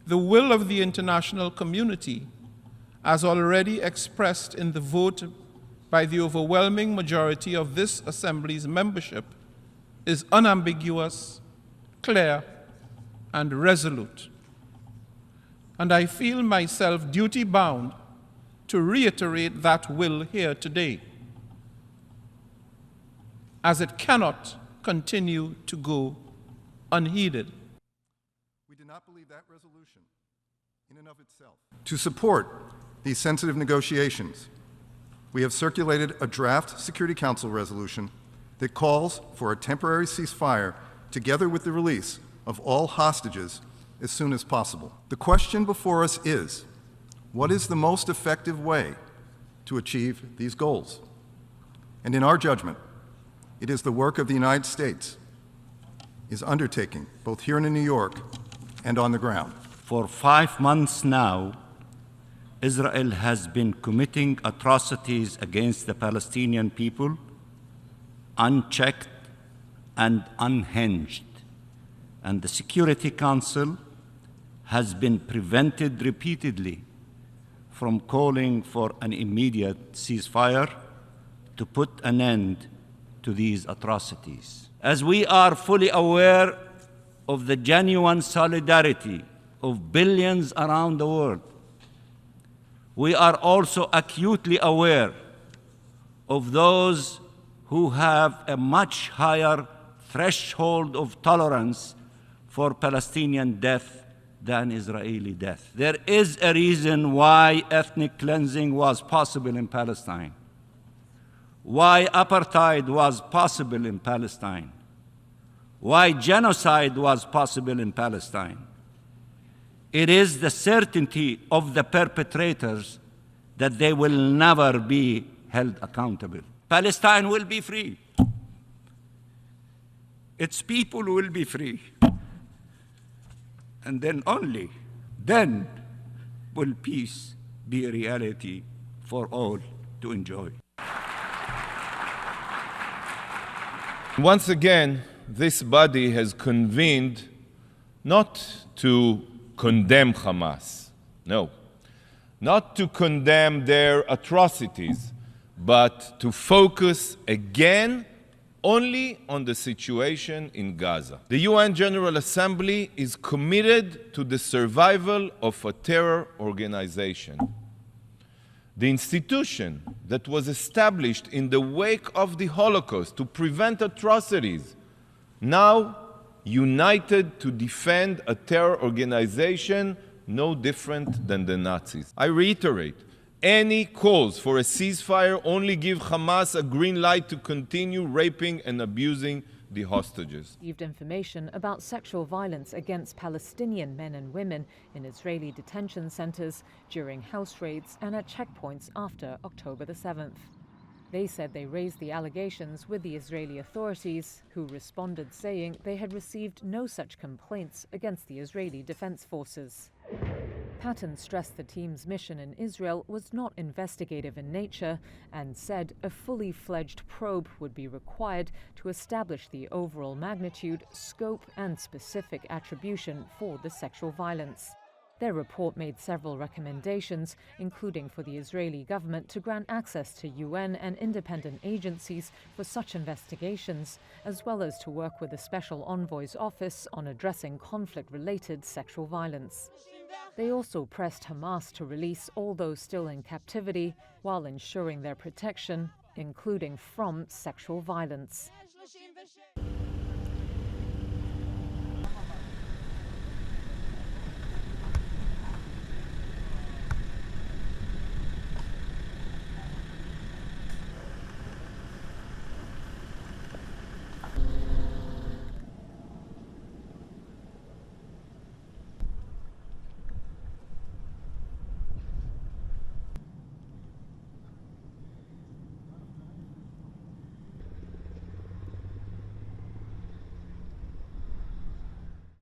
the will of the international community, as already expressed in the vote by the overwhelming majority of this Assembly's membership, is unambiguous, clear, and resolute. And I feel myself duty-bound to reiterate that will here today, as it cannot continue to go unheeded. We do not believe that resolution, in and of itself. To support these sensitive negotiations, we have circulated a draft Security Council resolution that calls for a temporary ceasefire together with the release of all hostages as soon as possible. The question before us is, what is the most effective way to achieve these goals? And in our judgment, it is the work of the United States is undertaking, both here in New York and on the ground. For 5 months now, Israel has been committing atrocities against the Palestinian people, unchecked and unhinged. And the Security Council has been prevented repeatedly from calling for an immediate ceasefire to put an end to these atrocities. As we are fully aware of the genuine solidarity of billions around the world, we are also acutely aware of those who have a much higher threshold of tolerance for Palestinian death than Israeli death. There is a reason why ethnic cleansing was possible in Palestine, why apartheid was possible in Palestine, why genocide was possible in Palestine. It is the certainty of the perpetrators that they will never be held accountable. Palestine will be free. Its people will be free. And then only then will peace be a reality for all to enjoy. Once again, this body has convened not to condemn Hamas, no, not to condemn their atrocities, but to focus again only on the situation in Gaza. The UN General Assembly is committed to the survival of a terror organization. The institution that was established in the wake of the Holocaust to prevent atrocities, now united to defend a terror organization no different than the Nazis. I reiterate, any calls for a ceasefire only give Hamas a green light to continue raping and abusing the hostages. Received information about sexual violence against Palestinian men and women in Israeli detention centers during house raids and at checkpoints after October the 7th. They said they raised the allegations with the Israeli authorities, who responded saying they had received no such complaints against the Israeli Defense Forces. Patton stressed the team's mission in Israel was not investigative in nature and said a fully fledged probe would be required to establish the overall magnitude, scope and specific attribution for the sexual violence. Their report made several recommendations, including for the Israeli government to grant access to UN and independent agencies for such investigations, as well as to work with the Special Envoy's office on addressing conflict-related sexual violence. They also pressed Hamas to release all those still in captivity while ensuring their protection, including from sexual violence.